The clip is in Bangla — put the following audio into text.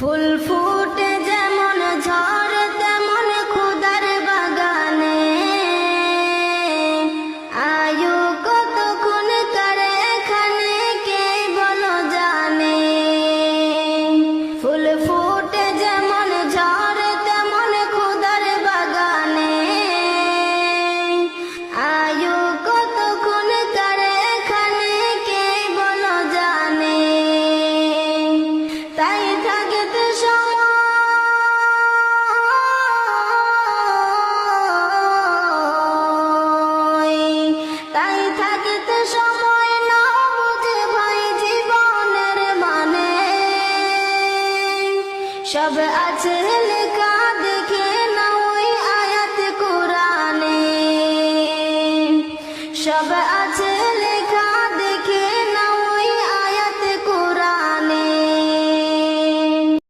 ফুল ফুটে যেমন ঝড় তেমন খুদার বাগানে, আয়ু কতক্ষণ করে এখানে কে বলো জানে। ফুল ফুটে যেমন ঝড় তেমন খুদার বাগানে, আয়ু কতক্ষণ করে এখানে কে বলো জানে। তাই থাকতে সময় না বুঝে ভাই জীবনের মানে, সব আছে লেখা দেখে